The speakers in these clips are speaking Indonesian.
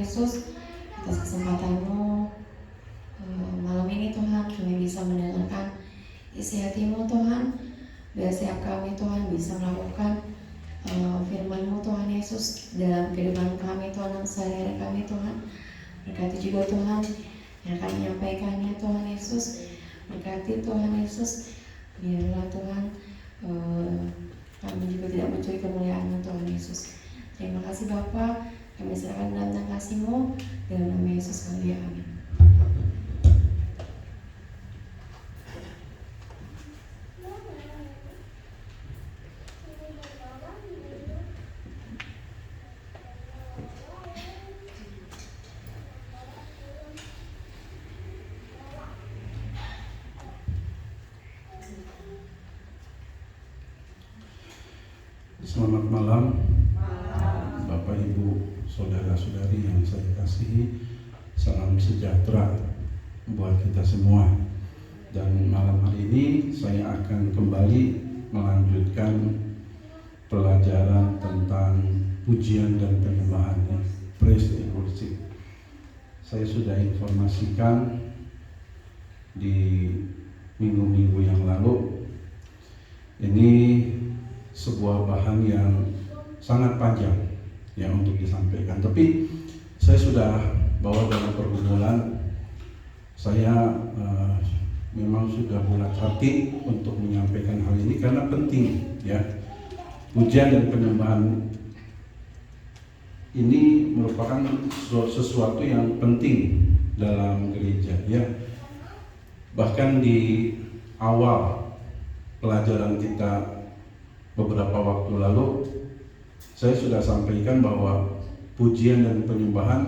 Yesus, atas kesempatan-Mu malam ini Tuhan, kami bisa mendengarkan isi hati-Mu Tuhan. Biar setiap kami Tuhan bisa melakukan firman-Mu Tuhan Yesus dalam kehidupan kami Tuhan, dalam sehari-hari kami Tuhan. Berkati juga Tuhan yang akan menyampaikannya Tuhan Yesus. Berkati Tuhan Yesus, biarlah Tuhan kami juga tidak mencuri kemuliaan Tuhan Yesus. Terima kasih Bapa, kami serahkan dalam kasih-Mu, dalam nama Yesus kami, amin. Selamat malam, Bapak Ibu, saudara-saudari yang saya kasihi. Salam sejahtera buat kita semua. Dan malam hari ini saya akan kembali melanjutkan pelajaran tentang pujian dan penyembahan, praise and worship. Saya sudah informasikan di minggu-minggu yang lalu. Ini sebuah bahan yang sangat panjang yang untuk disampaikan, tapi saya sudah bawa dalam pergumulan. Saya memang sudah bulat hati untuk menyampaikan hal ini karena penting, ya. Pujian dan penyembahan ini merupakan sesuatu yang penting dalam gereja, ya. Bahkan di awal pelajaran kita beberapa waktu lalu, saya sudah sampaikan bahwa pujian dan penyembahan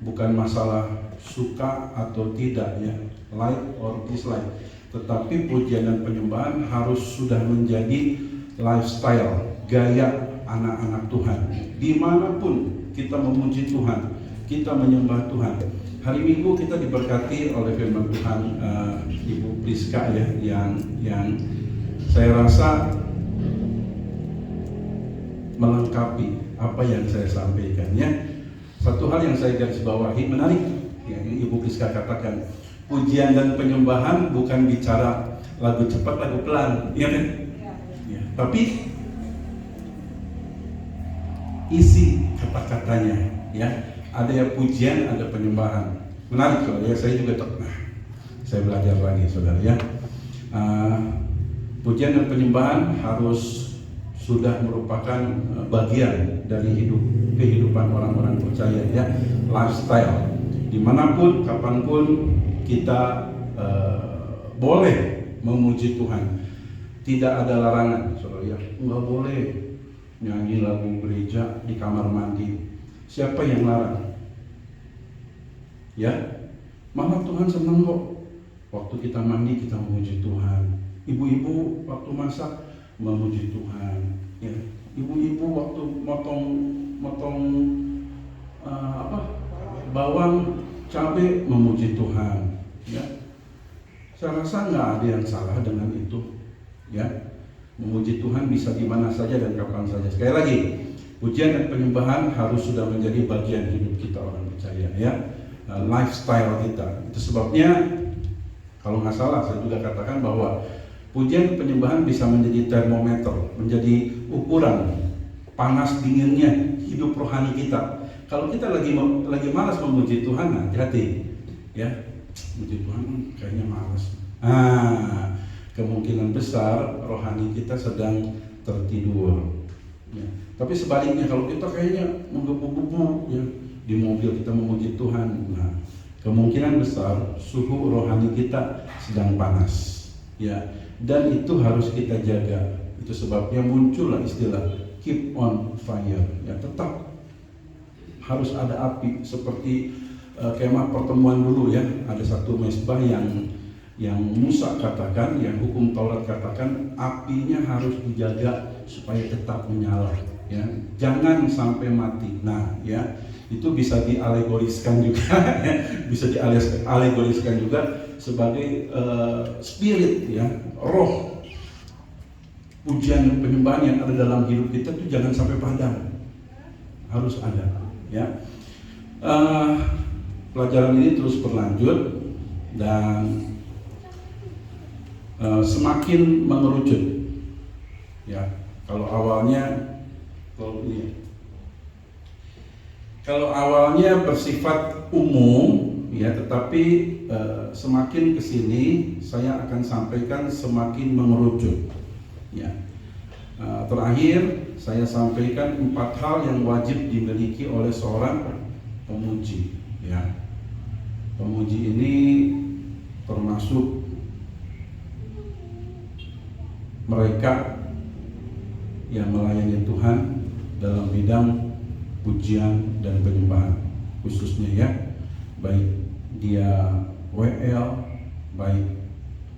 bukan masalah suka atau tidak, ya, like or dislike, tetapi pujian dan penyembahan harus sudah menjadi lifestyle, gaya anak-anak Tuhan. Dimanapun kita memuji Tuhan, kita menyembah Tuhan. Hari Minggu kita diberkati oleh firman Tuhan Ibu Priska, ya, yang saya rasa melengkapi apa yang saya sampaikan, ya. Satu hal yang saya garis bawahi menarik, yang Ibu Priska katakan, pujian dan penyembahan bukan bicara lagu cepat, lagu pelan, ya kan? Ya. Tapi isi kata-katanya, ya, ada yang pujian, ada penyembahan. Menarik, saudara, ya. Saya juga saya belajar lagi, saudara, ya. Pujian dan penyembahan harus sudah merupakan bagian dari kehidupan orang-orang percaya, ya, lifestyle. Dimanapun, kapanpun kita boleh memuji Tuhan. Tidak ada larangan, saudara, ya. Nggak boleh nyanyi lagu gereja di kamar mandi. Siapa yang larang? Ya, malah Tuhan senang kok waktu kita mandi kita memuji Tuhan. Ibu-ibu waktu masak memuji Tuhan, ya. Ibu-ibu waktu motong bawang cabai memuji Tuhan, ya. Saya rasa nggak ada yang salah dengan itu, ya. Memuji Tuhan bisa di mana saja dan kapan saja. Sekali lagi, pujian dan penyembahan harus sudah menjadi bagian hidup kita orang percaya, ya. Lifestyle kita. Itu sebabnya kalau nggak salah saya juga katakan bahwa pujian penyembahan bisa menjadi termometer, menjadi ukuran panas dinginnya hidup rohani kita. Kalau kita lagi malas memuji Tuhan, hati-hati, ya. Memuji Tuhan kayaknya malas. Kemungkinan besar rohani kita sedang tertidur, ya. Tapi sebaliknya, kalau kita kayaknya menggebu-gebu, ya, di mobil kita memuji Tuhan, kemungkinan besar suhu rohani kita sedang panas, ya. Dan itu harus kita jaga. Itu sebabnya muncullah istilah keep on fire, ya. Tetap harus ada api. Seperti kemah pertemuan dulu, ya. Ada satu mezbah yang Musa katakan, yang hukum Taurat katakan, apinya harus dijaga supaya tetap menyala, ya. Jangan sampai mati. Nah, ya, itu bisa dialegoriskan juga, ya. Bisa dialegoriskan juga sebagai spirit, ya, roh pujian dan penyembahan yang ada dalam hidup kita itu jangan sampai padam, harus ada, ya. Pelajaran ini terus berlanjut dan semakin mengerucut. Ya, kalau awalnya bersifat umum, ya, tetapi semakin kesini saya akan sampaikan semakin mengerucut. Ya, terakhir saya sampaikan 4 hal yang wajib dimiliki oleh seorang pemuji. Ya, pemuji ini termasuk mereka yang melayani Tuhan dalam bidang pujian dan penyembahan, khususnya ya, baik dia WL, baik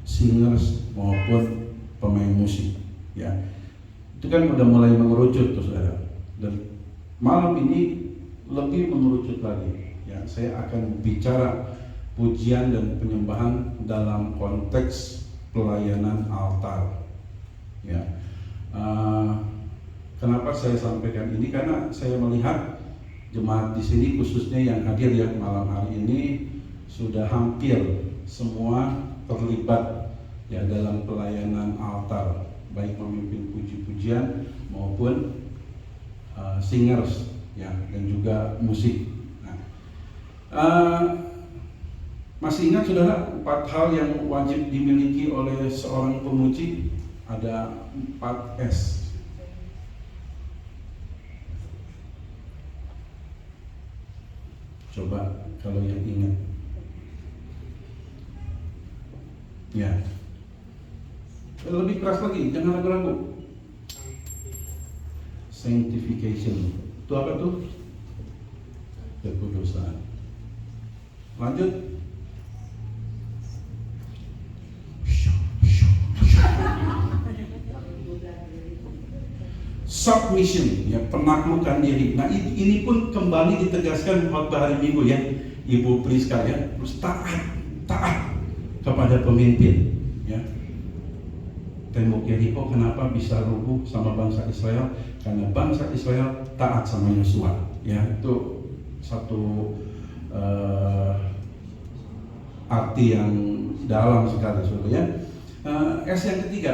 singers maupun pemain musik, ya. Itu kan udah mulai mengerucut tuh, saudara. Dan malam ini lebih mengerucut lagi, ya. Saya akan bicara pujian dan penyembahan dalam konteks pelayanan altar, ya. Kenapa saya sampaikan ini? Karena saya melihat jemaat di sini, khususnya yang hadir ya malam hari ini, sudah hampir semua terlibat ya dalam pelayanan altar, baik memimpin puji-pujian maupun singers ya, dan juga musik. Masih ingat saudara 4 hal yang wajib dimiliki oleh seorang pemuji? Ada 4 S. Coba kalau yang ingat. Ya. Lebih keras lagi, jangan ragu-ragu. Sanctification. Itu apa tuh? Kekudusan. Lanjut. Submission, ya, penaklukan diri. Nah, ini pun kembali ditegaskan khotbah hari Minggu ya, Ibu Priska ya, terus taat kepada pemimpin, ya. Tembok Yeriko kenapa bisa rubuh sama bangsa Israel? Karena bangsa Israel taat sama Yosua, ya. Itu satu arti yang dalam sekali, saudara ya. S yang ketiga,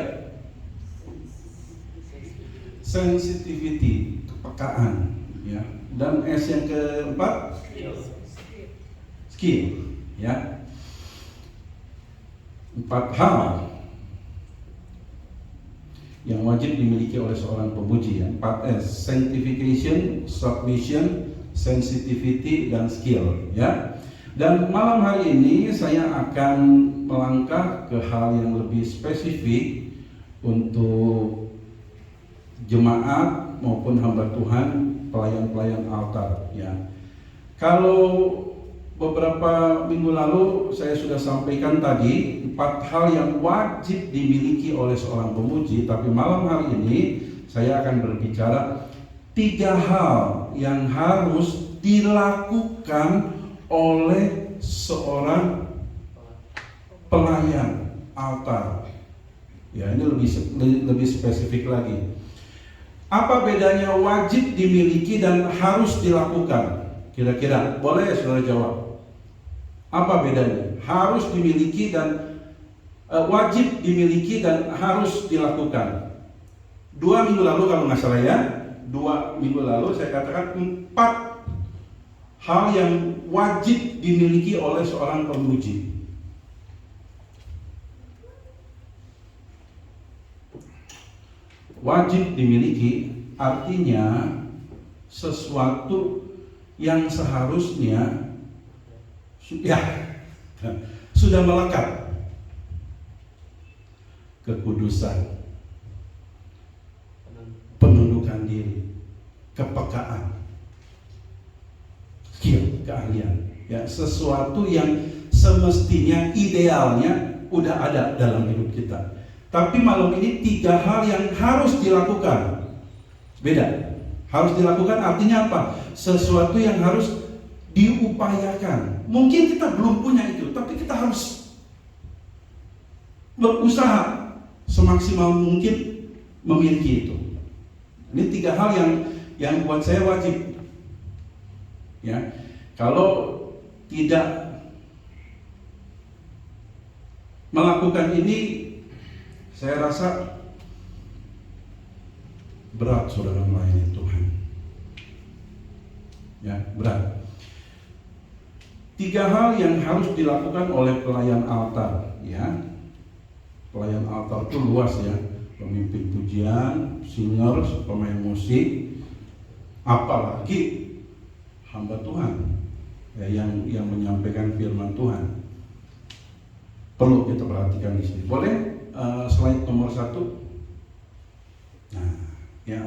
sensitivity, kepekaan, ya. Dan S yang keempat, skill, ya. 4 hal yang wajib dimiliki oleh seorang pemuji, ya. 4S, sanctification, submission, sensitivity, dan skill, ya. Dan malam hari ini saya akan melangkah ke hal yang lebih spesifik untuk jemaat maupun hamba Tuhan, pelayan-pelayan altar, ya. Kalau beberapa minggu lalu saya sudah sampaikan tadi 4 hal yang wajib dimiliki oleh seorang pemuji, tapi malam hari ini saya akan berbicara 3 hal yang harus dilakukan oleh seorang pelayan altar. Ya, ini lebih spesifik lagi. Apa bedanya wajib dimiliki dan harus dilakukan? Kira-kira boleh saudara jawab. Apa bedanya? Harus dimiliki dan wajib dimiliki dan harus dilakukan. 2 minggu lalu kalau nggak salah ya, 2 minggu lalu saya katakan 4 hal yang wajib dimiliki oleh seorang pemuji. Wajib dimiliki artinya sesuatu yang seharusnya sudah melekat. Kekudusan, penundukan diri, kepekaan, skill, keahlian, ya, sesuatu yang semestinya idealnya udah ada dalam hidup kita. Tapi malam ini 3 hal yang harus dilakukan. Beda. Harus dilakukan artinya apa? Sesuatu yang harus diupayakan. Mungkin kita belum punya itu, tapi kita harus berusaha semaksimal mungkin memiliki itu. Ini 3 hal yang buat saya wajib. Ya. Kalau tidak melakukan ini, saya rasa berat saudara melayani Tuhan. Ya, berat. 3 hal yang harus dilakukan oleh pelayan altar, ya. Pelayan altar itu luas ya, pemimpin pujian, singers, pemain musik, apalagi hamba Tuhan ya, yang menyampaikan firman Tuhan. Perlu kita perhatikan di sini. Boleh slide nomor 1. Nah, ya.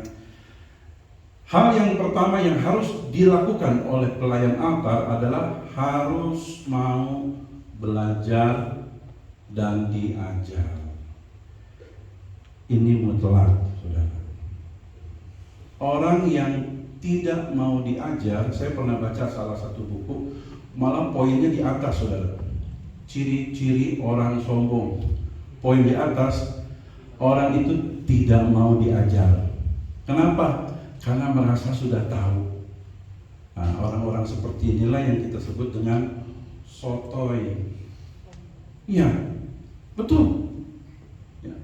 Hal yang pertama yang harus dilakukan oleh pelayan altar adalah harus mau belajar dan diajar. Ini mutlak, saudara. Orang yang tidak mau diajar, saya pernah baca salah satu buku, malah poinnya di atas, saudara. Ciri-ciri orang sombong. Poin di atas, orang itu tidak mau diajar. Kenapa? Karena merasa sudah tahu. Nah, orang-orang seperti inilah yang kita sebut dengan sotoy. Iya, betul. Ya.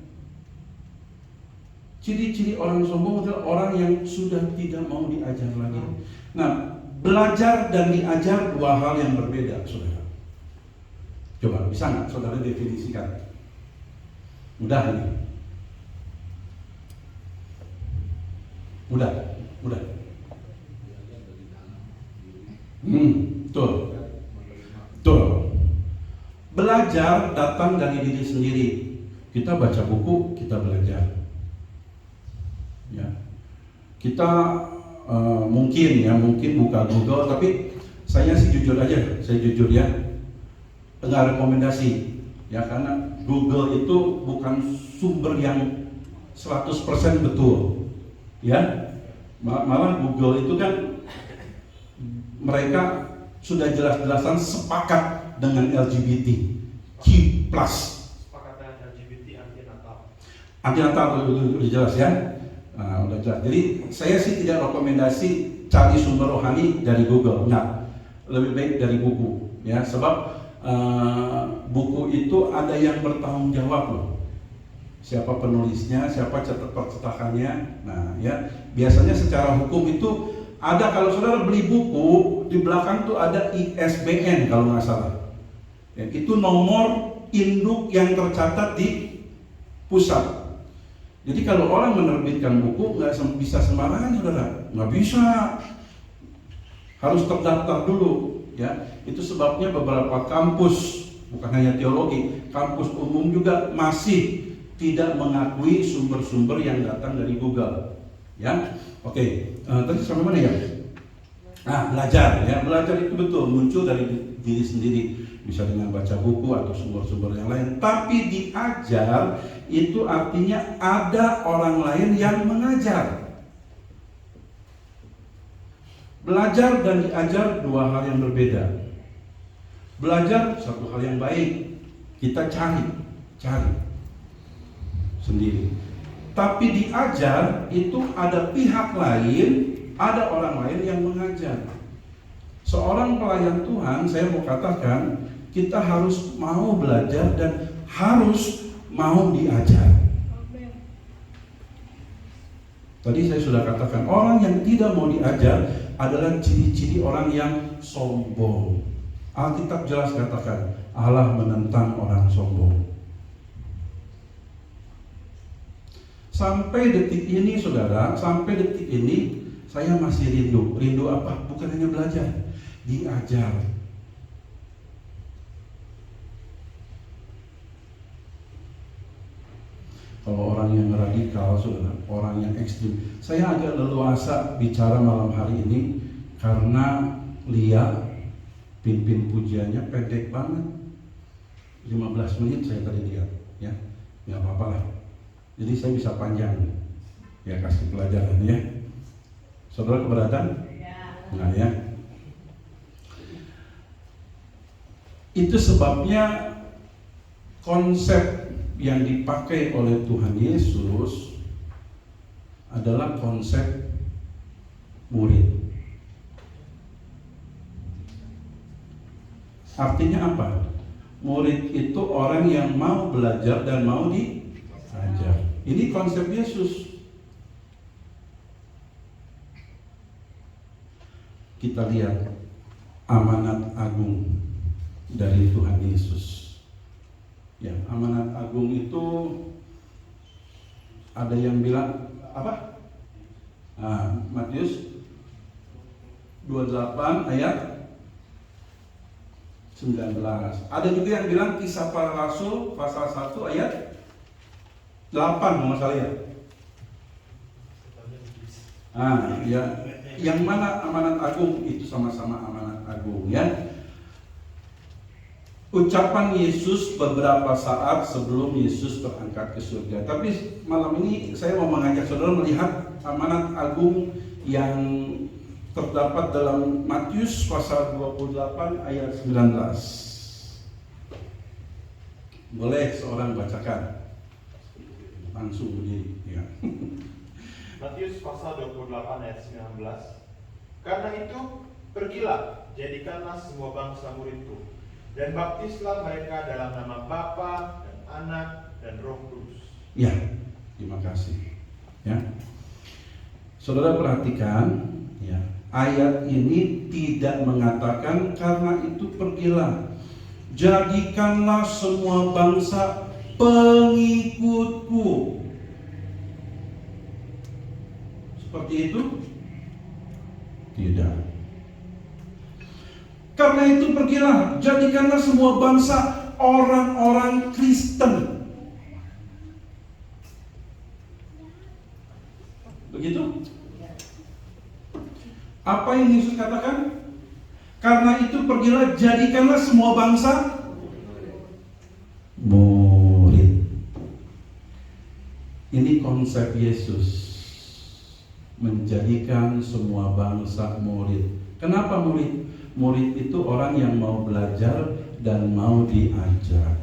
Ciri-ciri orang sombong adalah orang yang sudah tidak mau diajar lagi. Nah, belajar dan diajar 2 hal yang berbeda, saudara. Coba, bisa nggak saudara definisikan? Mudah ini. Mudah. Betul. Belajar datang dari diri sendiri. Kita baca buku, kita belajar. Ya. Kita mungkin buka Google, tapi saya sih jujur ya, enggak rekomendasi. Ya, karena Google itu bukan sumber yang 100% betul. Ya, malah Google itu kan mereka sudah jelas-jelasan sepakat dengan LGBT Q+. Sepakat dengan LGBT Anti-natal udah jelas ya. Nah, udah jelas. Jadi saya sih tidak rekomendasi cari sumber rohani dari Google, enggak. Lebih baik dari buku, ya. Sebab buku itu ada yang bertanggung jawab loh. Siapa penulisnya, siapa cetakannya. Nah, ya, biasanya secara hukum itu ada, kalau saudara beli buku di belakang tuh ada ISBN kalau nggak salah. Ya, itu nomor induk yang tercatat di pusat. Jadi kalau orang menerbitkan buku nggak bisa sembarangan, saudara, nggak bisa. Harus terdaftar dulu, ya. Itu sebabnya beberapa kampus, bukan hanya teologi, kampus umum juga masih tidak mengakui sumber-sumber yang datang dari Google, ya. Oke, tadi sampai mana ya? Nah, belajar, ya. Belajar itu betul muncul dari diri sendiri, bisa dengan baca buku atau sumber-sumber yang lain. Tapi diajar itu artinya ada orang lain yang mengajar. Belajar dan diajar 2 hal yang berbeda. Belajar satu hal yang baik, kita cari sendiri. Tapi diajar itu ada pihak lain, ada orang lain yang mengajar. Seorang pelayan Tuhan, saya mau katakan, kita harus mau belajar dan harus mau diajar. Tadi saya sudah katakan, orang yang tidak mau diajar adalah ciri-ciri orang yang sombong. Alkitab jelas katakan, Allah menentang orang sombong. Sampai detik ini, saudara, saya masih rindu. Rindu apa? Bukan hanya belajar, diajar. Kalau orang yang radikal, saudara, orang yang ekstrim. Saya agak leluasa bicara malam hari ini karena Lia, pimpin pujiannya pendek banget. 15 menit saya tadi lihat, ya, nggak apa-apa lah. Jadi saya bisa panjang, ya, kasih pelajaran, ya. Saudara keberatan? Nah, ya. Itu sebabnya konsep yang dipakai oleh Tuhan Yesus adalah konsep murid. Artinya apa? Murid itu orang yang mau belajar dan mau diajar. Ini konsep Yesus. Kita lihat amanat agung dari Tuhan Yesus. Ya, amanat agung itu ada yang bilang apa? Matius 28 ayat 19. Ada juga yang bilang Kisah Para Rasul pasal 1 ayat 8 kalau nggak salah ya. Ya, yang mana amanat agung itu sama-sama amanat agung ya. Ucapan Yesus beberapa saat sebelum Yesus terangkat ke surga. Tapi malam ini saya mau mengajak saudara melihat amanat agung yang terdapat dalam Matius pasal 28 ayat 19. Boleh seorang bacakan? Langsung berdiri ya. Matius pasal 28 ayat 19. Karena itu, pergilah, jadikanlah semua bangsa muridku, dan baptislah mereka dalam nama Bapa dan Anak dan Roh Kudus. Ya, terima kasih. Ya, saudara perhatikan, ya, ayat ini tidak mengatakan karena itu pergilah, jadikanlah semua bangsa pengikutku. Seperti itu? Tidak. Karena itu pergilah, jadikanlah semua bangsa orang-orang Kristen. Begitu? Apa yang Yesus katakan? Karena itu pergilah, jadikanlah semua bangsa murid. Ini konsep Yesus, menjadikan semua bangsa murid. Kenapa murid? Murid itu orang yang mau belajar dan mau diajar.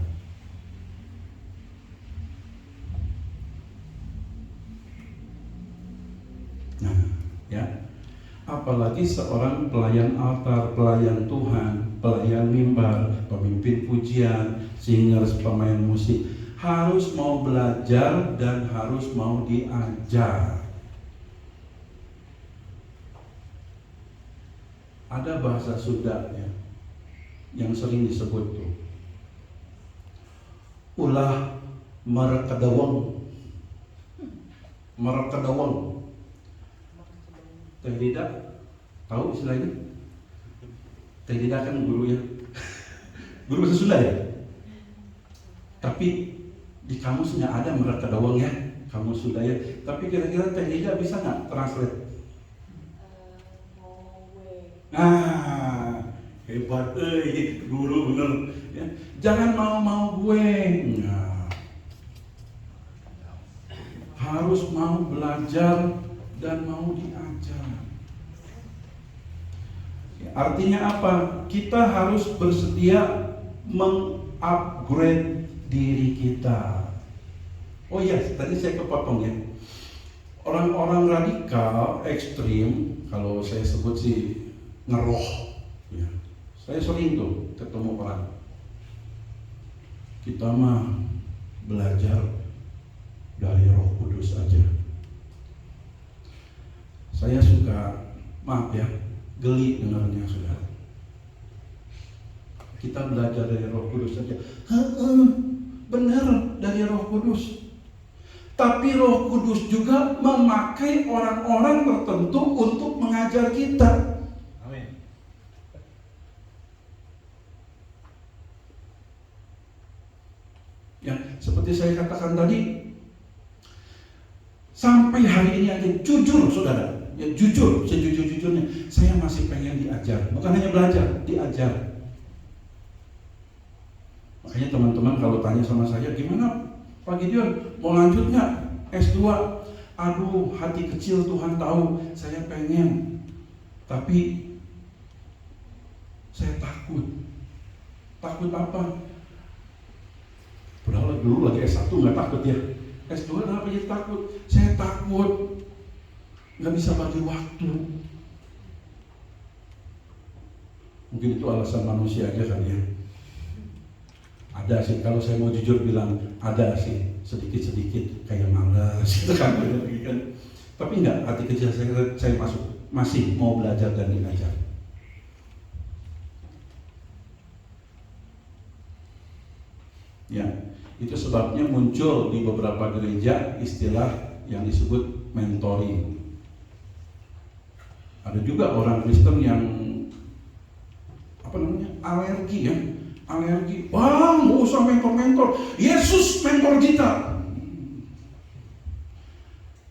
Nah, ya. Apalagi seorang pelayan altar, pelayan Tuhan, pelayan mimbar, pemimpin pujian, singers, pemain musik, harus mau belajar dan harus mau diajar. Ada bahasa Sunda ya, yang sering disebut tuh, ulah merekedawang. Merekedawang. Teh Dida tahu istilah ini? Teh Dida kan guru ya, guru bahasa Sunda ya. Tapi di kamus nggak ada merekedawang ya, kamus Sunda ya. Tapi kira-kira Teh Dida bisa nggak translate? Hebat, guru bener. Ya. Jangan mau gue, nah. Harus mau belajar dan mau diajar. Ya, artinya apa? Kita harus bersedia mengupgrade diri kita. Oh iya, tadi saya kepotong ya. Orang-orang radikal, ekstrim, kalau saya sebut sih ngeroh. Ya. Saya sering tuh ketemu orang. Kita mah belajar dari Roh Kudus aja. Saya suka, maaf ya, geli dengarnya saudara. Kita belajar dari Roh Kudus saja. Benar dari Roh Kudus. Tapi Roh Kudus juga memakai orang-orang tertentu untuk mengajar kita. Amin. Ya, seperti saya katakan tadi, sampai hari ini aja jujur saudara, ya jujur, sejujur-jujurnya saya masih pengen diajar, bukan hanya belajar, diajar. Makanya teman-teman kalau tanya sama saya, gimana Pak Gideon, mau lanjut nggak S2? Aduh, hati kecil Tuhan tahu, saya pengen, tapi saya takut. Takut apa? Padahal dulu lagi S1 nggak takut ya. S2 kenapa jadi takut? Saya takut nggak bisa bagi waktu. Mungkin itu alasan manusia aja kali ya. Ada sih, kalau saya mau jujur bilang ada sih, sedikit-sedikit kayak malas gitu kan. Tapi enggak, hati kecil saya masih mau belajar dan diajar. Ya, itu sebabnya muncul di beberapa gereja istilah yang disebut mentoring. Ada juga orang Kristen yang alergi ya, wah nggak usah mentor, Yesus mentor kita.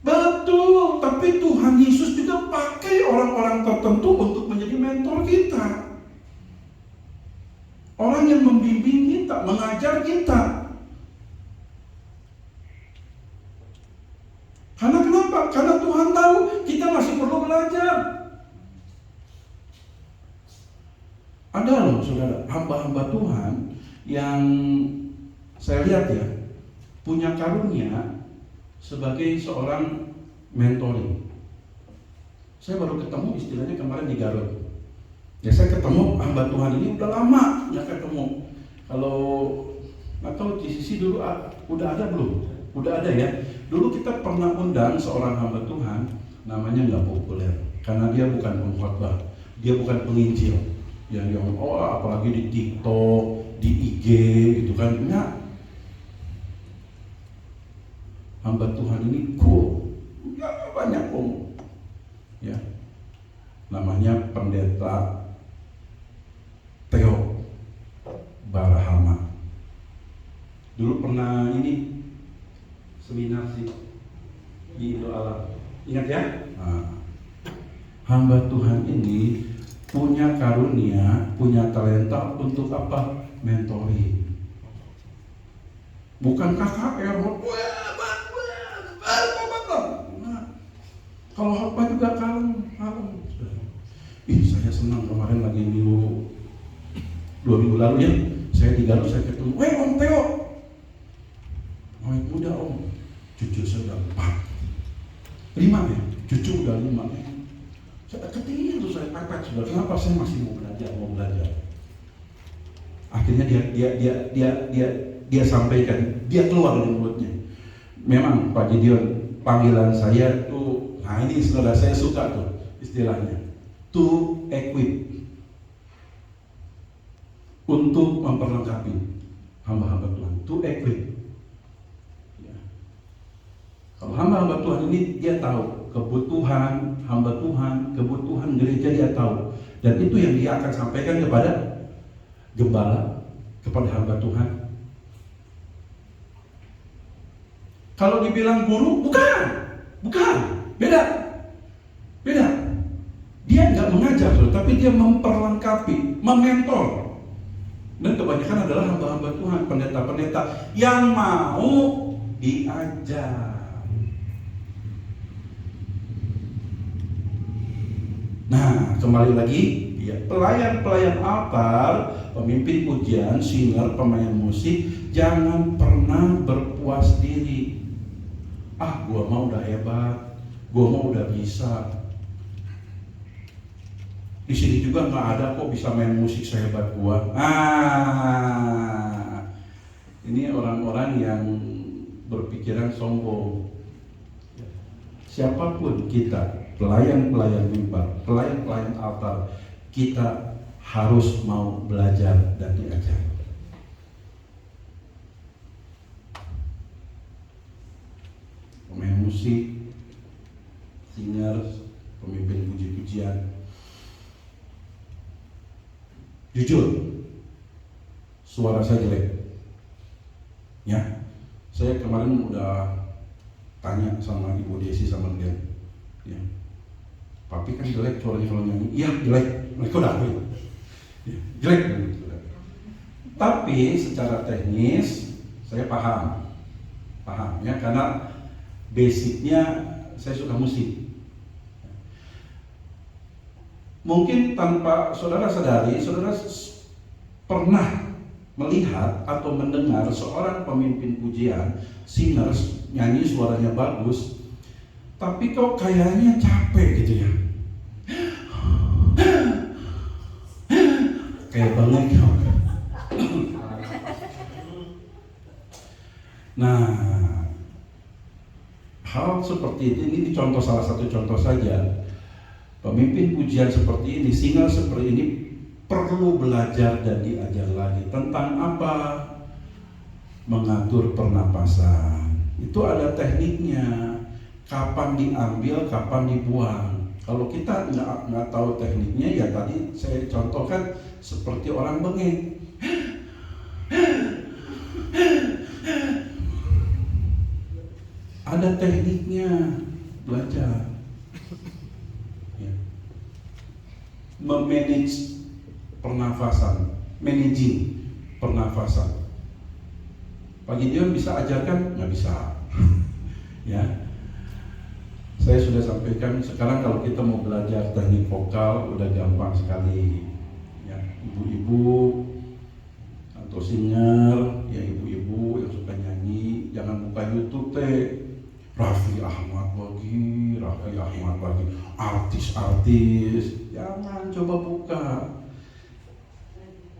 Betul, tapi Tuhan Yesus juga pakai orang-orang tertentu untuk menjadi mentor kita, orang yang membimbing kita, mengajar kita. Karena kenapa? Karena Tuhan tahu kita masih perlu belajar. Ada loh saudara, hamba-hamba Tuhan yang saya lihat ya, punya karunia sebagai seorang mentoring. Saya baru ketemu istilahnya kemarin di Garut. Ya saya ketemu hamba Tuhan ini udah lama nggak ketemu. Kalau nggak tahu GCC dulu udah ada belum? Udah ada ya. Dulu kita pernah undang seorang hamba Tuhan, namanya nggak populer karena dia bukan pengkhotbah, dia bukan penginjil. Yang apalagi di TikTok, di IG gitu kan. Enggak. Hamba Tuhan ini cool, enggak banyak omong. Ya. Namanya Pendeta Theo Barahama. Dulu pernah ini seminar sih di Indo Alam. Ingat ya? Nah, hamba Tuhan ini punya karunia, punya talenta untuk apa? Mentoring. Bukan KKR, kalau apa juga kalem. Saya senang kemarin lagi dua minggu lalu ya, saya di Garut, saya ketemu, Om Theo, muda Om, cucu saya udah 5 ya, cucu udah 5 ya. Saya ketinggian tuh, saya pepet sudah. Kenapa? Saya masih mau belajar. Akhirnya dia sampaikan, dia keluar dari mulutnya. Memang Pak Gideon, panggilan saya tuh, nah ini saudara saya suka tuh istilahnya, to equip, untuk memperlengkapi hamba-hamba Tuhan, to equip. Ya. Kalau hamba-hamba Tuhan ini dia tahu kebutuhan hamba Tuhan, kebutuhan gereja dia tahu, dan itu yang dia akan sampaikan kepada gembala, kepada hamba Tuhan. Kalau dibilang guru, bukan, beda. Dia nggak mengajar, tapi dia memperlengkapi, mementor. Dan kebanyakan adalah hamba-hamba Tuhan, pendeta-pendeta yang mau diajar. Nah, kembali lagi, ya, pelayan-pelayan altar, pemimpin pujian, singer, pemain musik, jangan pernah berpuas diri. Gua mau udah hebat, gua mau udah bisa. Di sini juga nggak ada kok bisa main musik sehebat gua. Ini orang-orang yang berpikiran sombong. Siapapun kita, pelayan-pelayan mimbar, pelayan-pelayan altar, kita harus mau belajar dan diajar. Pemain musik, singer, pemimpin puji-pujian. Jujur, suara saya jelek. Ya, saya kemarin udah tanya sama Ibu Desi sama dia. Ya. Papi kan jelek suaranya kalau nyanyi. Iya jelek, mereka udah akui. Ya, jelek. Tapi secara teknis saya paham ya, karena basicnya saya suka musik. Mungkin tanpa saudara sadari, saudara pernah melihat atau mendengar seorang pemimpin pujian, singers, nyanyi suaranya bagus, tapi kok kayaknya capek gitu ya. bengek. Nah, hal seperti ini contoh, salah satu contoh saja. Pemimpin pujian seperti ini, single seperti ini perlu belajar dan diajar lagi tentang apa? Mengatur pernapasan. Itu ada tekniknya. Kapan diambil, kapan dibuang. Kalau kita nggak tahu tekniknya, ya tadi saya contohkan seperti orang bengek. Ada tekniknya, belajar. Ya. Memanage pernafasan, managing pernafasan. Pagi Dion bisa ajarkan? Nggak bisa. Ya, saya sudah sampaikan. Sekarang kalau kita mau belajar teknik vokal, udah gampang sekali. Ya, ibu-ibu atau singer, ya ibu-ibu yang suka nyanyi, jangan buka YouTube teh. Raffi Ahmad lagi, artis-artis, jangan coba buka.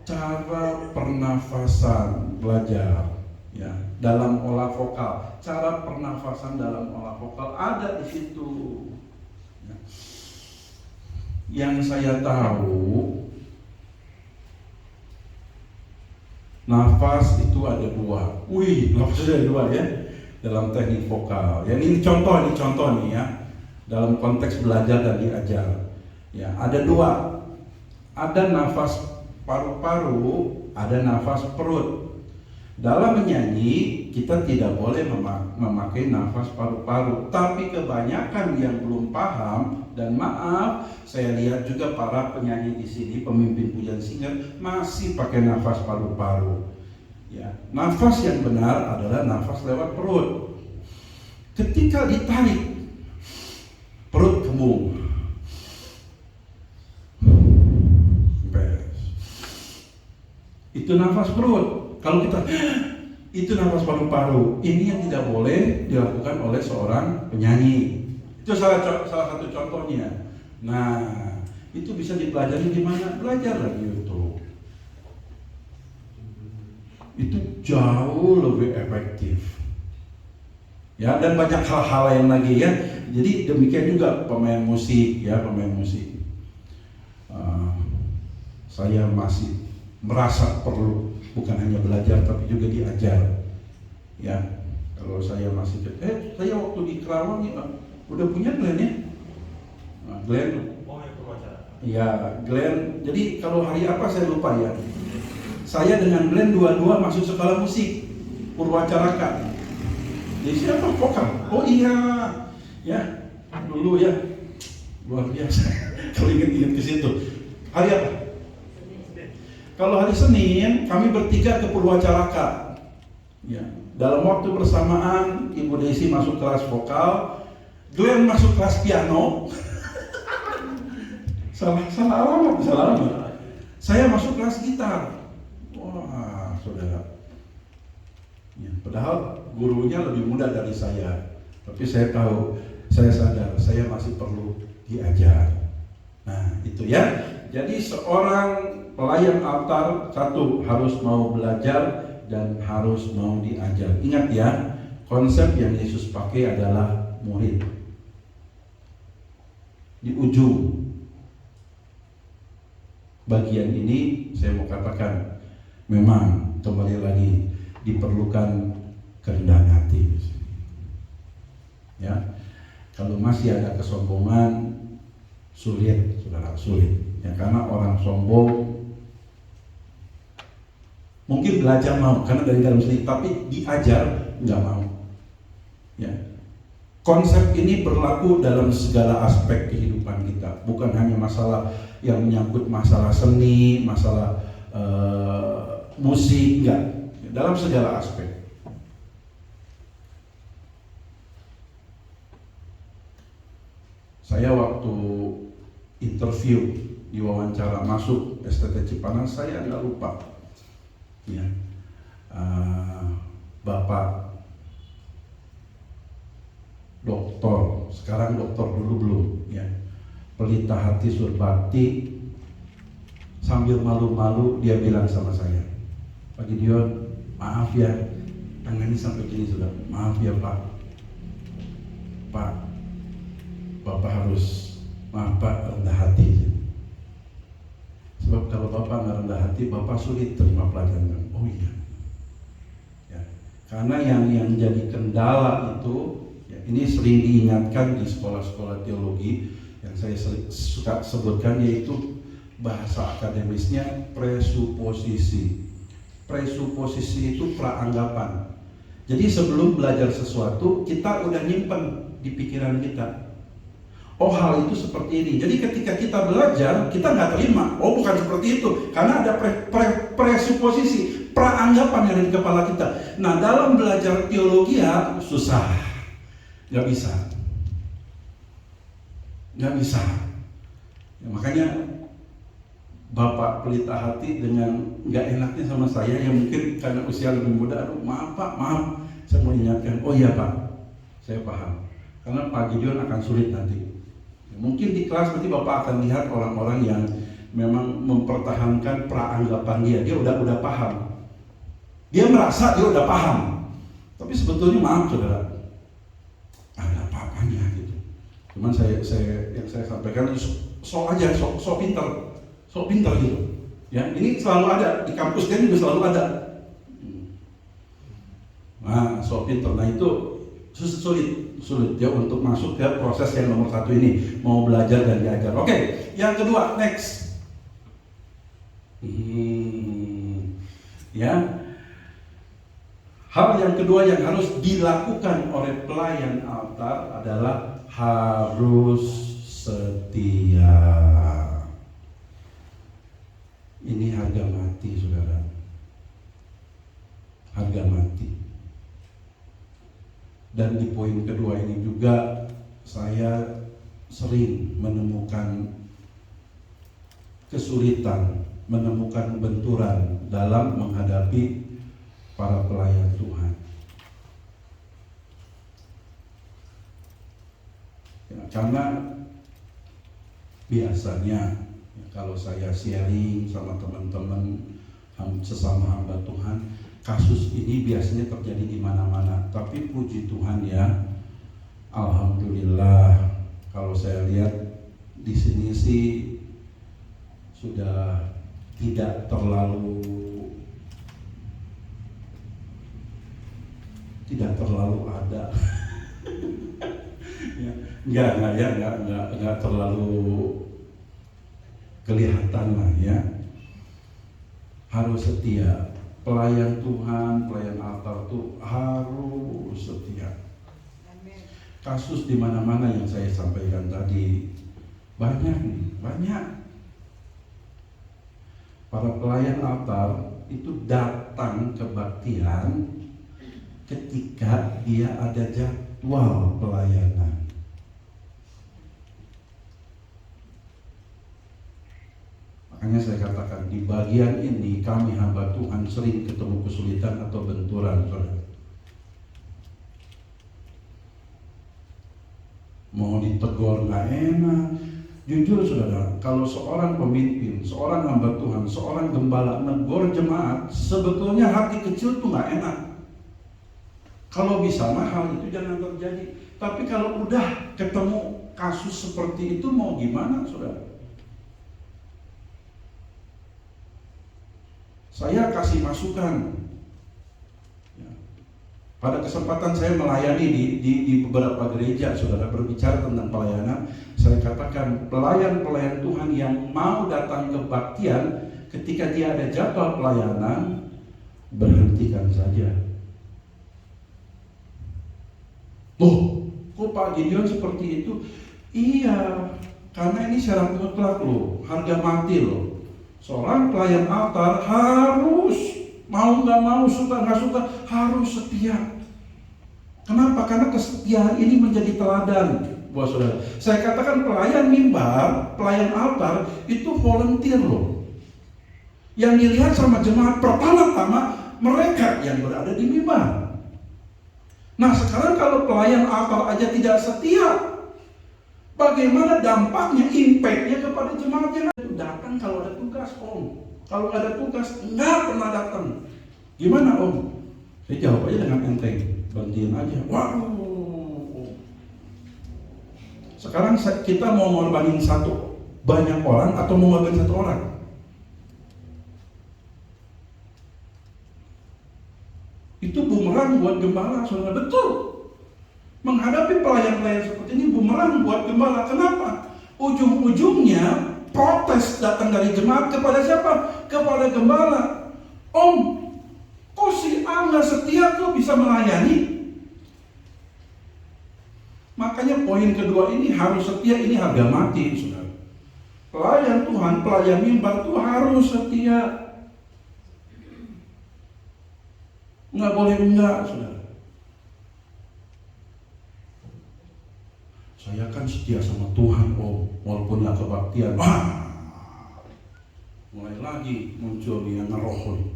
Cara pernafasan belajar, ya, dalam olah vokal. Cara pernafasan dalam olah vokal ada di situ. Ya. Yang saya tahu, nafas itu ada dua. Nafas ada dua ya. Dalam teknik vokal. Ya, ini contoh nih ya. Dalam konteks belajar dan diajar. Ya, ada dua. Ada nafas paru-paru, ada nafas perut. Dalam menyanyi kita tidak boleh memakai nafas paru-paru. Tapi kebanyakan yang belum paham, dan maaf, saya lihat juga para penyanyi di sini, pemimpin pujian singer masih pakai nafas paru-paru. Ya, nafas yang benar adalah nafas lewat perut. Ketika ditarik, perut kembung. Itu nafas perut. Kalau kita itu nafas paru-paru. Ini yang tidak boleh dilakukan oleh seorang penyanyi. Itu salah satu contohnya. Nah, itu bisa dipelajari di mana? Belajar di YouTube. Itu jauh lebih efektif. Ya, dan banyak hal-hal lain lagi ya. Jadi demikian juga pemain musik. Saya masih merasa perlu bukan hanya belajar tapi juga diajar. Ya, kalau saya masih saya waktu di Kerawang ya, udah punya Glenn ya. Glenn. Ya, Glenn. Jadi kalau hari apa saya lupa ya. Saya dengan Glenn dua-dua masuk sekolah musik Purwacaraka. Jadi siapa vokal? Oh iya, ya dulu ya luar biasa. Kalau ingat ke situ. Hari apa? Kalau hari Senin kami bertiga ke Purwacaraka. Ya, dalam waktu bersamaan Ibu Desi masuk kelas vokal, Glenn masuk kelas piano. salah alamat. Saya masuk kelas gitar. Wah, saudara. Ya, padahal gurunya lebih muda dari saya, tapi saya sadar saya masih perlu diajar. Nah, itu ya. Jadi seorang pelayan altar, satu, harus mau belajar dan harus mau diajar. Ingat ya, konsep yang Yesus pakai adalah murid. Di ujung bagian ini saya mau katakan, memang kembali lagi diperlukan kerendahan hati. Ya, kalau masih ada kesombongan, sulit, saudara, sulit. Ya, karena orang sombong mungkin belajar mau, karena dari dalam sendiri, tapi diajar nggak mau. Ya, konsep ini berlaku dalam segala aspek kehidupan kita, bukan hanya masalah yang menyangkut masalah seni, masalah musik, enggak. Dalam segala aspek. Saya waktu interview, diwawancara masuk STT Cipanas, saya nggak lupa. Ya, Bapak doktor, sekarang doktor dulu belum, ya, Pelita Hati Surbakti, Sambil malu-malu dia bilang sama saya, Pak Gideon, maaf ya, tangannya sampai gini sudah, maaf ya Pak, Bapak harus, maaf Pak, rendah hati. Sebab kalau Bapak nggak rendah hati, Bapak sulit terima pelajaran. Oh iya, ya. Karena yang jadi kendala itu, ya, ini sering diingatkan di sekolah-sekolah teologi yang saya suka sebutkan, yaitu bahasa akademisnya presuposisi. Presuposisi itu praanggapan. Jadi sebelum belajar sesuatu, kita udah nyimpen di pikiran kita. Oh, hal itu seperti ini. Jadi ketika kita belajar, kita nggak terima. Oh, bukan seperti itu. Karena ada presuposisi, praanggapan yang ada di kepala kita. Nah, dalam belajar teologi ya susah. Nggak bisa. Ya, makanya Bapak pelita hati dengan nggak enaknya sama saya, yang mungkin karena usia lebih muda. Aduh, maaf Pak, maaf. Saya mau ingatkan. Oh iya Pak, saya paham. Karena Pak Gideon akan sulit nanti. Mungkin di kelas nanti Bapak akan lihat orang-orang yang memang mempertahankan praanggapan dia udah paham. Dia merasa dia udah paham. Tapi sebetulnya maaf saudara, ada apa-apanya gitu. Cuman yang saya sampaikan sok pintar gitu. Ya, ini selalu ada di kampus kan, juga selalu ada. Nah, sok pintar. Nah itu sulit ya untuk masuk ke proses yang nomor 1 ini, mau belajar dan diajar. Oke, yang kedua, next. Ya, hal yang kedua yang harus dilakukan oleh pelayan altar adalah harus setia. Ini harga mati, saudara. Harga mati. Dan di poin kedua ini juga saya sering menemukan kesulitan, menemukan benturan dalam menghadapi para pelayan Tuhan. Ya, karena biasanya kalau saya sharing sama teman-teman sesama hamba Tuhan, kasus ini biasanya terjadi di mana-mana. Tapi puji Tuhan ya, alhamdulillah, kalau saya lihat di sini sih sudah tidak terlalu ada. Ya, enggak terlalu kelihatan lah ya. Harus setia. Pelayan Tuhan, pelayan altar itu harus setia. Kasus di mana-mana yang saya sampaikan tadi banyak. Para pelayan altar itu datang kebaktian ketika dia ada jadwal pelayanan. Makanya saya katakan di bagian ini kami hamba Tuhan sering ketemu kesulitan atau benturan, saudara. Mau ditegur nggak enak. Jujur saudara, kalau seorang pemimpin, seorang hamba Tuhan, seorang gembala menegur jemaat, sebetulnya hati kecil tuh nggak enak. Kalau bisa mah hal itu jangan terjadi. Tapi kalau udah ketemu kasus seperti itu mau gimana, saudara? Saya kasih masukan. Ya. Pada kesempatan saya melayani di beberapa gereja, saudara, berbicara tentang pelayanan, saya katakan pelayan-pelayan Tuhan yang mau datang ke kebaktian, ketika dia ada jadwal pelayanan, berhentikan saja. Loh, kok Pak Gideon seperti itu? Iya, karena ini syarat mutlak loh, harga mati loh. Seorang pelayan altar harus, mau nggak mau, suka nggak suka, harus setia. Kenapa? Karena kesetiaan ini menjadi teladan buat saudara. Saya katakan pelayan mimbar, pelayan altar itu volunteer loh. Yang dilihat sama jemaat pertama-tama mereka yang berada di mimbar. Nah sekarang kalau pelayan altar aja tidak setia, bagaimana dampaknya, impactnya kepada jemaat yang ada? datang kalau ada tugas, Om. Kalau nggak ada tugas, nggak pernah datang. Gimana, Om? Saya jawab aja dengan enteng, bantuin aja. Waduh. Sekarang kita mau ngorbanin banyak orang atau mau ngorbanin satu orang? Itu bumerang buat gembala, saudara. Betul. Menghadapi pelayan-pelayan seperti ini bumerang buat gembala. Kenapa? Ujung-ujungnya protes datang dari jemaat kepada siapa? Kepada gembala. Om, kok si A nggak setia, kok bisa melayani? Makanya poin kedua ini harus setia, ini harga mati, saudara. Pelayan Tuhan, pelayan mimbar itu harus setia. Nggak boleh enggak, saudara. Saya kan setia sama Tuhan, Om, walaupun nggak kebaktian. Mulai lagi muncul yang ngeroh.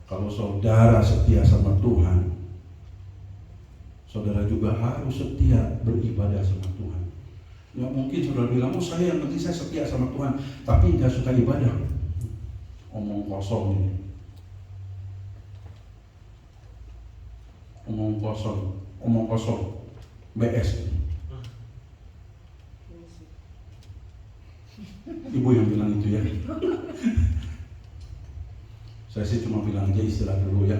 Kalau saudara setia sama Tuhan, saudara juga harus setia beribadah sama Tuhan. Nggak mungkin saudara bilang, oh saya yang penting saya setia sama Tuhan, tapi nggak suka ibadah. Omong kosong ini. Omong kosong, BS. Ibu yang bilang itu ya. Saya sih cuma bilang aja istilah dulu ya.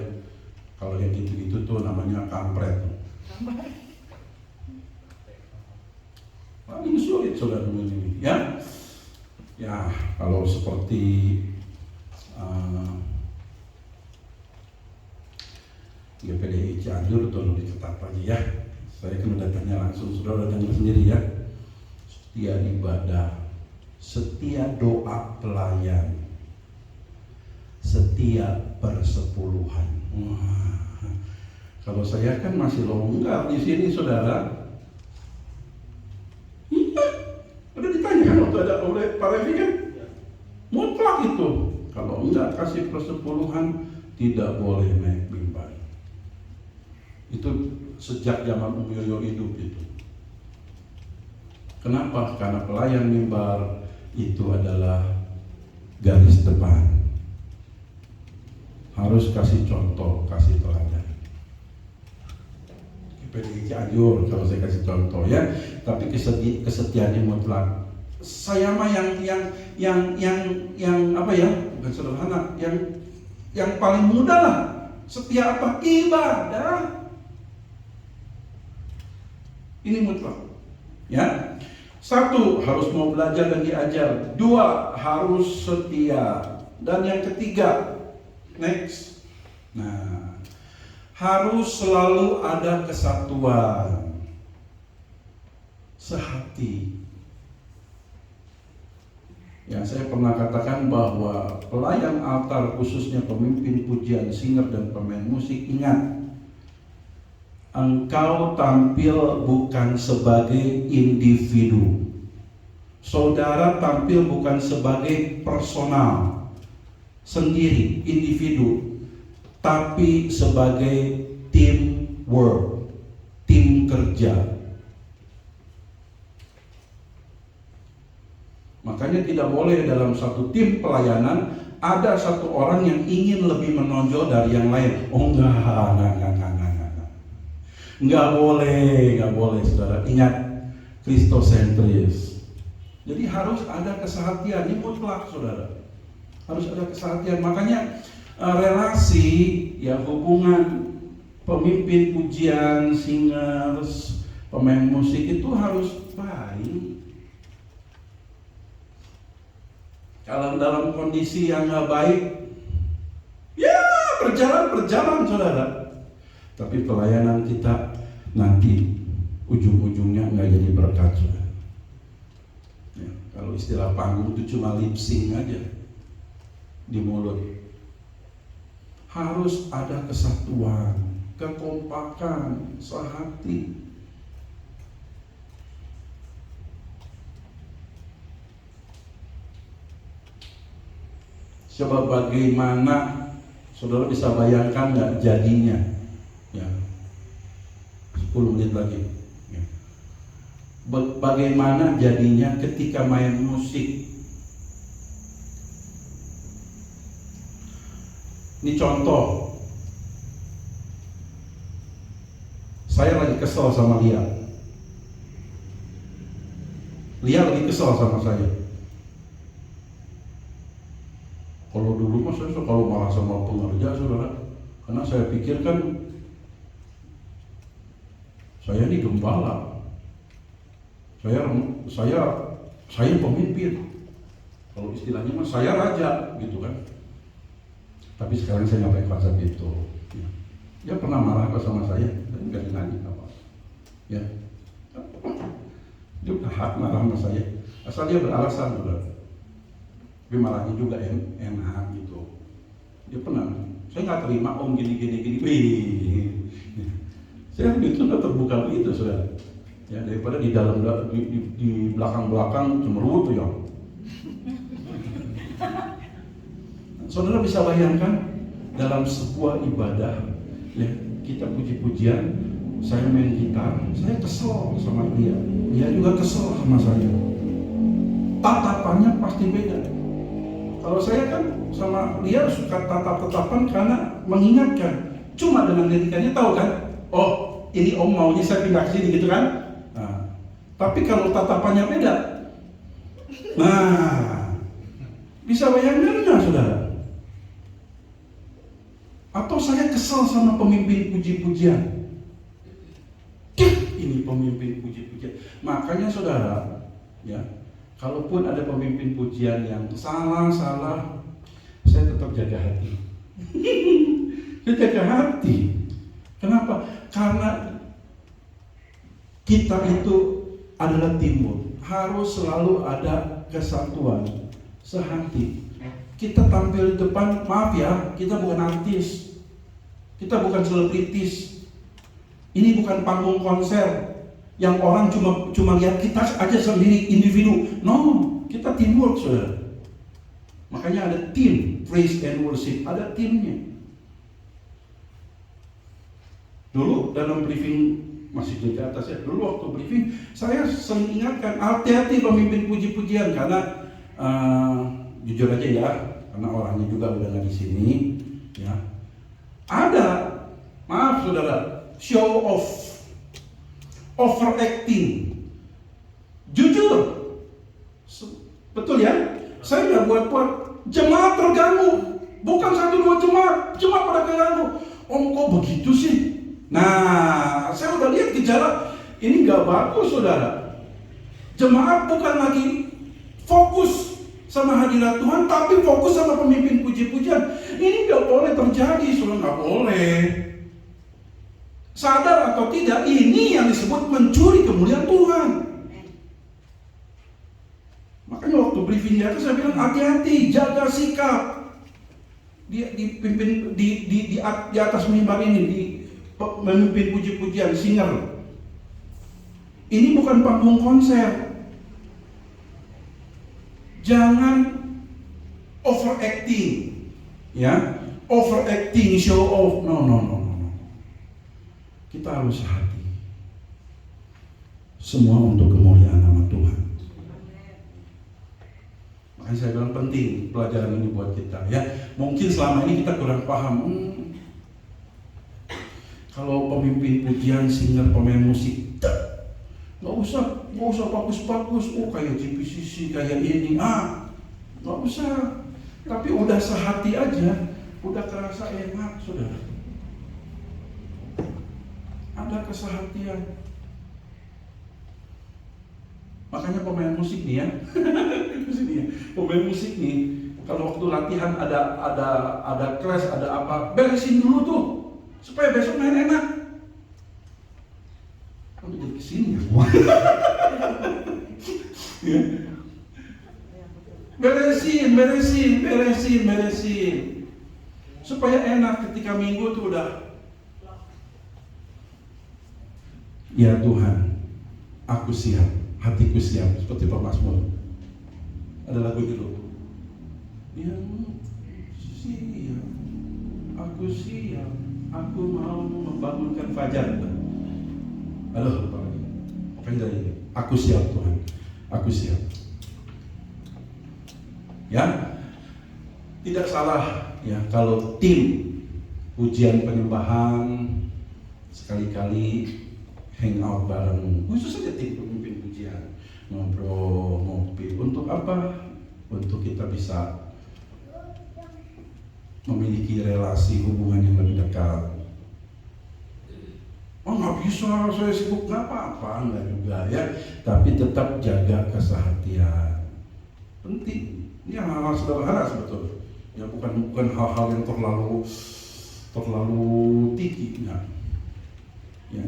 Kalau yang gitu-gitu tuh namanya kampret. Paling sulit saudara ini ya. Ya kalau seperti GPDI Cianjur tolong dicatat aja ya. Saya kan udah tanya langsung, saudara dengar sendiri ya. Setia ibadah, setia doa pelayan, setia persepuluhan. Kalau saya kan masih longgar di sini, saudara. Iya, udah ditanyakan waktu ada oleh Pak Revi kan, mutlak itu. Kalau enggak kasih persepuluhan, tidak boleh naik mimbar. Itu sejak zaman Om Yoyo hidup itu. Kenapa? Karena pelayan mimbar itu adalah garis depan. Harus kasih contoh, kasih teladan. PDI Cianjur kalau saya kasih contoh ya, tapi kesetiaannya mutlak. Saya mah yang apa ya? Bukan sederhana, yang paling mudah lah. Setia apa? Ibadah. Ini mutlak. Ya. Satu, harus mau belajar dan diajar. Dua, harus setia. Dan yang ketiga, next. Nah, harus selalu ada kesatuan. Sehati. Ya, saya pernah katakan bahwa pelayan altar, khususnya pemimpin pujian, singer dan pemain musik, ingat, engkau tampil bukan sebagai individu. Saudara tampil bukan sebagai personal, sendiri, individu, tapi sebagai teamwork, tim kerja. Makanya tidak boleh dalam satu tim pelayanan ada satu orang yang ingin lebih menonjol dari yang lain. Oh enggak. Nggak boleh saudara. Ingat, Kristosentris. Jadi harus ada kesehatian, ini mutlak saudara. Harus ada kesehatian. Makanya relasi, ya hubungan pemimpin pujian, singers, pemain musik itu harus baik. Kalau dalam kondisi yang nggak baik, ya berjalan saudara. Tapi pelayanan kita nanti ujung-ujungnya nggak jadi berkat, saudara. Ya, kalau istilah panggung itu cuma lip sync aja di mulut. Harus ada kesatuan, kekompakan, sehati. Coba bagaimana saudara bisa bayangkan nggak jadinya? Ya, 10 menit lagi. Ya. bagaimana jadinya ketika main musik. Ini contoh, saya lagi kesel sama Lia lagi kesel sama saya. Kalau dulu mah saya kalau marah sama pengerja, saudara, karena saya pikir kan saya ini gembala, saya pemimpin, kalau istilahnya mah saya raja gitu kan. Tapi sekarang saya nggak pakai konsep itu. Dia pernah marah kok sama saya, tapi nggak dinanya apa. Ya, dia udah hak marah sama saya, asal dia beralasan udah. Tapi marahnya juga enak gitu. Dia pernah, saya nggak terima om gini. Wih, saya itu nggak terbuka begitu, saudara. Ya, daripada di dalam di belakang cemberut tuh ya. Saudara bisa bayangkan dalam sebuah ibadah, ya, kita puji-pujian, saya main gitar, saya kesel sama dia juga kesel sama saya. Tatapannya pasti beda. Kalau saya kan sama dia suka tatap-tatapan karena mengingatkan. Cuma dengan lirikannya tahu kan, oh ini om maunya saya pindah ke sini gitu kan. Nah, tapi kalau tatapannya beda, nah bisa bayangkan nggak, saudara? Atau saya kesal sama pemimpin puji-pujian. Ini pemimpin puji-pujian. Makanya saudara, ya, kalaupun ada pemimpin pujian yang salah, saya tetap jaga hati. Saya jaga hati. Kenapa? Karena kita itu adalah teamwork. Harus selalu ada kesatuan, sehati. Kita tampil di depan, maaf ya, kita bukan artis. Kita bukan selebritis. Ini bukan panggung konser yang orang cuma lihat kita aja sendiri individu. No, kita teamwork, saudara. Makanya ada tim praise and worship, ada timnya. Dulu dalam briefing masih di atas ya. Dulu waktu briefing saya sering ingatkan hati-hati pemimpin puji-pujian karena jujur aja ya, karena orangnya juga udah nggak di sini, ya. Ada, maaf saudara, show off, overacting. Jujur, betul ya. Saya nggak buat jemaat terganggu, bukan 1-2 jemaat pada terganggu. Om kok begitu sih? Nah, saya udah lihat gejala ini nggak bagus, saudara. Jemaat bukan lagi fokus sama hadirat Tuhan, tapi fokus sama pemimpin puji-pujian. Ini nggak boleh terjadi, saudara, nggak boleh. Sadar atau tidak, ini yang disebut mencuri kemuliaan Tuhan. Makanya waktu briefing itu saya bilang hati-hati, jaga sikap. Dipimpin di atas mimbar ini, memimpin puji-pujian, singer. Ini bukan panggung konser. Jangan overacting, ya, overacting, show off. No. Kita harus hati. Semua untuk kemuliaan nama Tuhan. Makanya saya bilang penting pelajaran ini buat kita. Ya, mungkin selama ini kita kurang paham. Kalau pemimpin pujian, singer, pemain musik, nggak usah bagus-bagus. Oh kayak GPCC, kayak ini, nggak usah. Tapi udah sehati aja, udah kerasa enak, saudara. Ada kesehatian. Makanya pemain musik nih ya, pemain musik nih, kalau waktu latihan ada kelas, ada apa, beresin dulu tuh, supaya besok main enak. Kamu jadi kesini ya? Beresin, supaya enak ketika minggu tuh udah. Ya Tuhan, aku siap, hatiku siap, seperti Pak Mazmur. Ada lagu itu. Ya siap, aku siap, aku mau membangunkan fajar. Halo, apa lagi? Makanya dari ini, aku siap Tuhan, aku siap. Ya, tidak salah ya kalau tim ujian penyembahan sekali-kali hangout bareng, khusus saja tim pemimpin ujian, ngobrol, ngopi. Untuk apa? Untuk kita bisa memiliki relasi hubungan yang lebih dekat. Oh nggak bisa, saya sibuk, nggak apa-apa, nggak juga ya. Tapi tetap jaga kesehatan, penting. Ini hal-hal sederhana sebetulnya. Ya bukan hal-hal yang terlalu tinggi, enggak. Ya,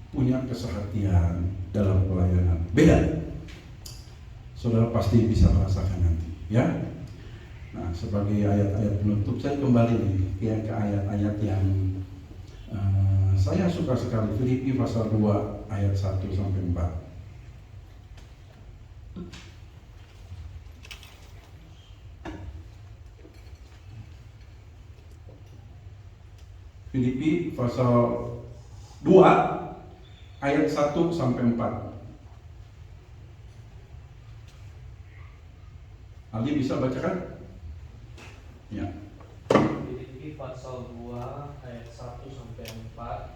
punya kesehatan dalam pelayanan beda. Saudara pasti bisa merasakan nanti, ya. Nah, sebagai ayat-ayat penutup saya kembali nih ke ayat-ayat yang saya suka sekali. Filipi pasal 2 ayat 1 sampai 4. Filipi pasal 2 ayat 1 sampai 4. Ali bisa bacakan? Ya. Filipi pasal 2 ayat 1 sampai 4.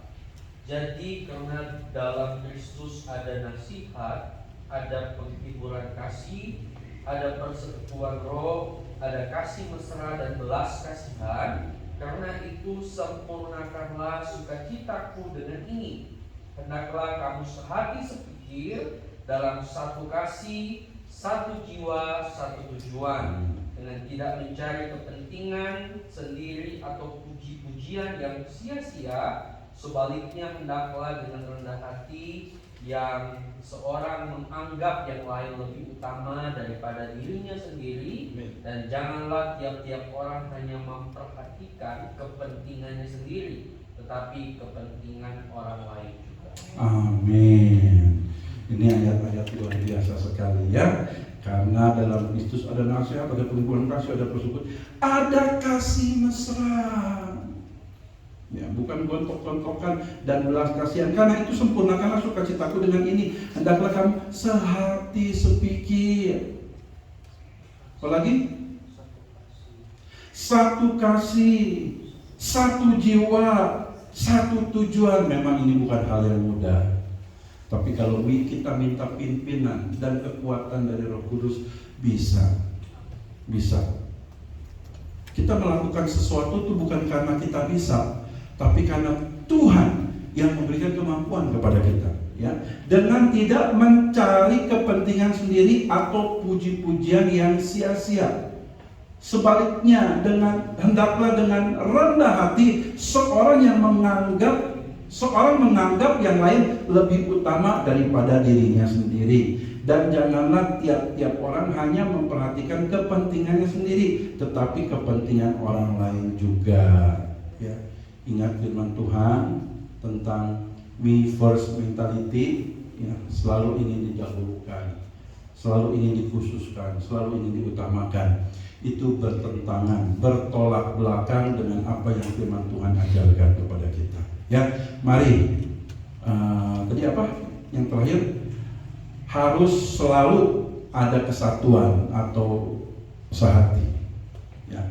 Jadi karena dalam Kristus ada nasihat, ada penghiburan kasih, ada persekutuan roh, ada kasih mesra dan belas kasihan. Karena itu sempurnakanlah sukacitaku dengan ini. Hendaklah kamu sehati sepikir, dalam satu kasih, satu jiwa, satu tujuan, dengan tidak mencari kepentingan sendiri atau puji-pujian yang sia-sia. Sebaliknya hendaklah dengan rendah hati yang seorang menganggap yang lain lebih utama daripada dirinya sendiri, dan janganlah tiap-tiap orang hanya memperhatikan kepentingannya sendiri, tetapi kepentingan orang lain juga. Amin. Ini ayat-ayat luar biasa sekali ya. Karena dalam Kristus ada nasihat, ada penghiburan kasih, ada persekutuan, ada kasih mesra. Ya, bukan gontok-gontokan dan belas kasihan. Karena itu sempurnakanlah sukacitaku dengan ini. Hendaklah kamu sehati sepikir. Apalagi? Satu kasih, satu jiwa, satu tujuan. Memang ini bukan hal yang mudah. Tapi kalau kita minta pimpinan dan kekuatan dari Roh Kudus, bisa. Kita melakukan sesuatu itu bukan karena kita bisa, tapi karena Tuhan yang memberikan kemampuan kepada kita, ya. Dengan tidak mencari kepentingan sendiri atau puji-pujian yang sia-sia. Sebaliknya, hendaklah dengan rendah hati seorang menganggap yang lain lebih utama daripada dirinya sendiri. Dan janganlah tiap-tiap orang hanya memperhatikan kepentingannya sendiri, tetapi kepentingan orang lain juga, ya. Ingat firman Tuhan tentang me first mentality, ya, selalu ingin didahulukan, selalu ingin dikhususkan, selalu ingin diutamakan. Itu bertentangan, bertolak belakang dengan apa yang firman Tuhan ajarkan kepada kita. Ya, mari. Tadi apa? Yang terakhir, harus selalu ada kesatuan atau sehati. Ya.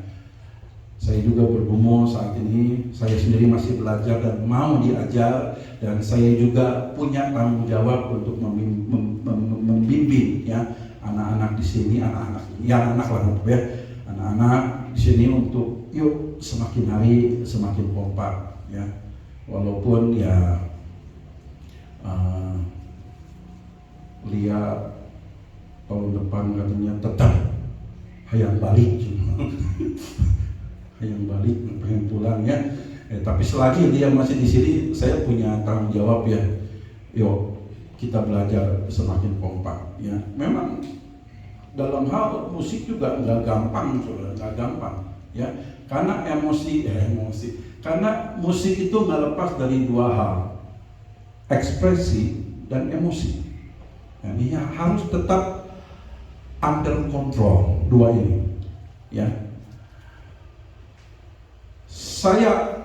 Saya juga bergumul saat ini. Saya sendiri masih belajar dan mau diajar, dan saya juga punya tanggung jawab untuk membimbing ya anak-anak di sini, anak-anak lah anak-anak di sini untuk yuk semakin hari semakin kompak ya. Walaupun ya Lia tahun depan katanya tetap hayang balik hayang balik, pengen pulang ya. Tapi selagi dia masih di sini, saya punya tanggung jawab ya. Yuk kita belajar semakin kompak ya. Memang dalam hal musik juga nggak gampang, saudara, nggak gampang ya. Karena emosi. Karena musik itu nggak lepas dari dua hal, ekspresi dan emosi. Ini harus tetap under control dua ini, ya. Saya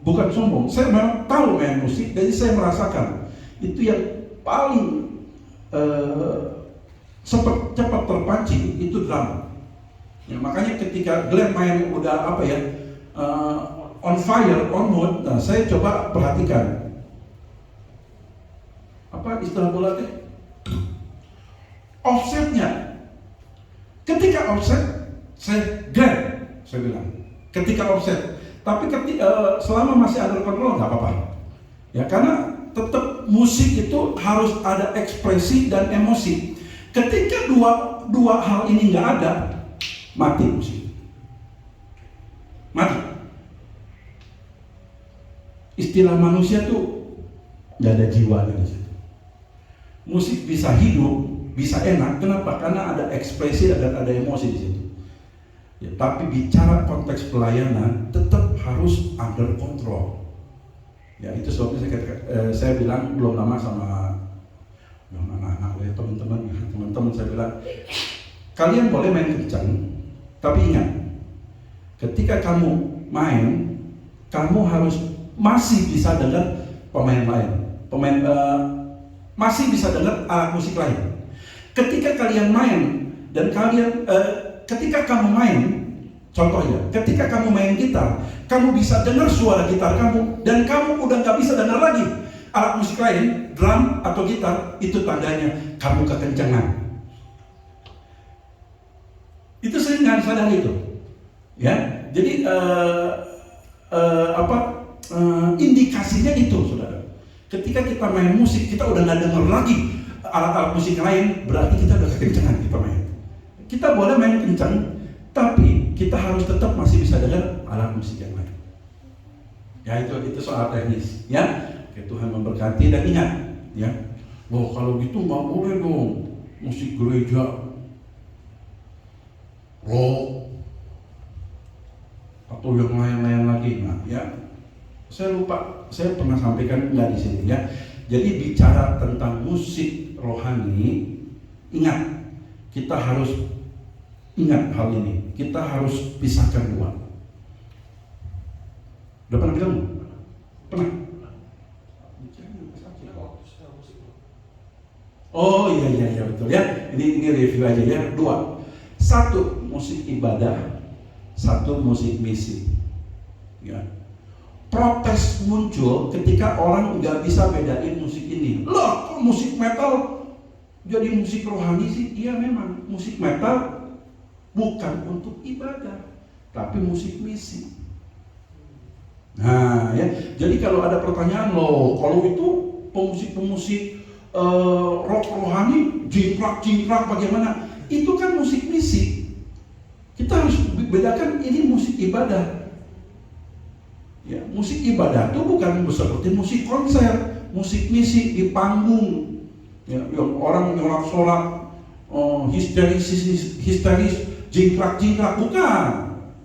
bukan sombong, saya memang tahu main musik, jadi saya merasakan itu yang paling cepat terpancing itu drum. Ya, makanya ketika Glenn main udah on fire, on mood, nah saya coba perhatikan apa istilah bola teh, offsetnya. Ketika offset, Glenn, saya bilang, ketika offset. Tapi selama masih under control nggak apa-apa. Ya karena tetap musik itu harus ada ekspresi dan emosi. Ketika dua hal ini nggak ada, mati musik. Mati. Istilah manusia tuh nggak ada jiwanya di situ. Musik bisa hidup, bisa enak. Kenapa? Karena ada ekspresi dan ada emosi di situ. Ya, tapi bicara konteks pelayanan tetap harus under control. Ya itu sebabnya saya bilang belum lama sama anak-anak ya, teman-teman saya bilang, kalian boleh main kencang, tapi ingat, ketika kamu main, kamu harus masih bisa dengar pemain lain, masih bisa dengar alat musik lain. Ketika kalian main dan ketika kamu main, contohnya, ketika kamu main gitar, kamu bisa dengar suara gitar kamu, dan kamu udah nggak bisa dengar lagi alat musik lain, drum atau gitar, itu tandanya kamu kekencangan. Itu sering nggak sadar itu, ya. Jadi indikasinya itu, saudara. Ketika kita main musik, kita udah nggak dengar lagi alat-alat musik lain, berarti kita udah kekencangan kita main. Kita boleh main kencang, tapi kita harus tetap masih bisa dengar alat musik yang lain. Ya itu soal teknis, ya. Oke, Tuhan memberkati dan ingat, ya. Loh kalau gitu nggak boleh dong musik gereja, rock atau yang lain-lain lagi. Nah, ya. Saya lupa, saya pernah sampaikan nggak di sini, ya. Jadi bicara tentang musik rohani, ingat kita harus ingat hal ini, kita harus pisahkan dua. Udah pernah bilang? Pernah? Oh iya betul ya. Ini review aja ya. Dua. Satu musik ibadah, satu musik misi. Ya. Protes muncul ketika orang nggak bisa bedain musik ini. Loh, kok musik metal jadi musik rohani sih? Iya memang musik metal bukan untuk ibadah, tapi musik misi. Nah ya, jadi kalau ada pertanyaan, loh kalau itu pemusik rock rohani, jingkrak bagaimana? Itu kan musik misi. Kita harus bedakan ini musik ibadah. Ya, musik ibadah itu bukan seperti musik konser, musik misi di panggung. Ya, yang orang nyorak-sorak, histeris, jingkrak, bukan.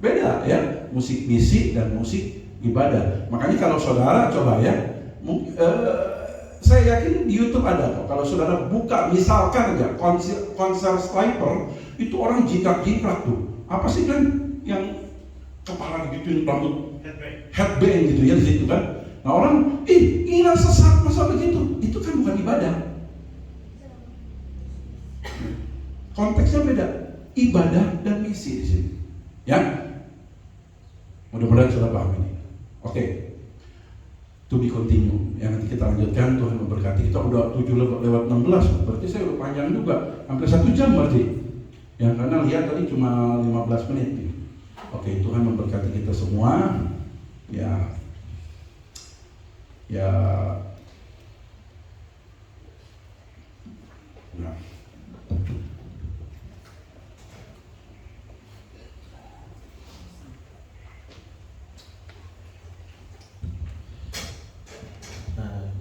Beda ya, musik misi dan musik ibadah. Makanya kalau saudara coba ya, saya yakin di YouTube ada kok. Kalau saudara buka misalkan aja konser sniper, itu orang jingkrak tuh. Apa sih kan yang kepala digituin, rambut headbang gitu ya di situ kan. Nah orang, gila sesat masa begitu. Itu kan bukan ibadah. Konteksnya beda, ibadah dan misi di sini. Ya, mudah-mudahan sudah paham ini. Oke, to be continue. Yang nanti kita lanjutkan. Tuhan memberkati. Kita udah 7:16, berarti saya udah panjang juga, hampir 1 jam berarti. Ya karena lihat tadi cuma 15 menit. Oke, Tuhan memberkati kita semua. Ya. Nah.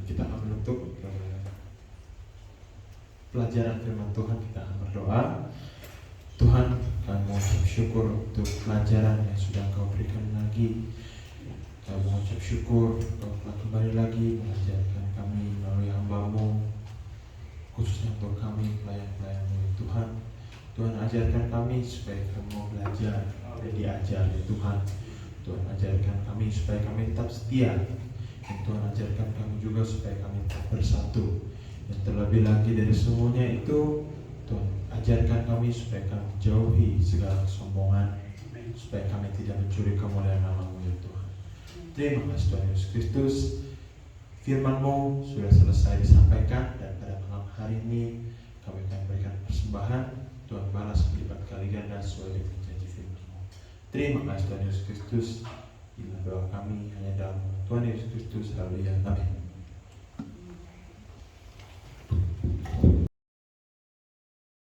Kita akan menutup pelajaran firman Tuhan. Kita akan berdoa. Tuhan, kami mengucap syukur untuk pelajaran yang sudah Kau berikan lagi. Kami mengucap syukur Kau telah kembali lagi mengajarkan kami melalui hamba-Mu, khususnya untuk kami pelayan-pelayan-Mu Tuhan. Tuhan ajarkan kami supaya kami mau belajar dan diajar ya Tuhan. Tuhan ajarkan kami supaya kami tetap setia Dan Tuhan ajarkan kami juga supaya kami tetap bersatu. Dan terlebih lagi dari semuanya itu, Tuhan ajarkan kami supaya kami jauhi segala kesombongan, supaya kami tidak mencuri kemuliaan nama-Mu ya Tuhan. Terima kasih Tuhan Yesus Kristus. Firman-Mu sudah selesai disampaikan, dan pada malam hari ini kami akan berikan persembahan. Tuhan balas berlipat kali ganda sesuai dengan janji firman-Mu. Terima kasih Tuhan Yesus Kristus. Inilah doa kami hanya dalam Tuhan Yesus Kristus. Haleluya. Amin.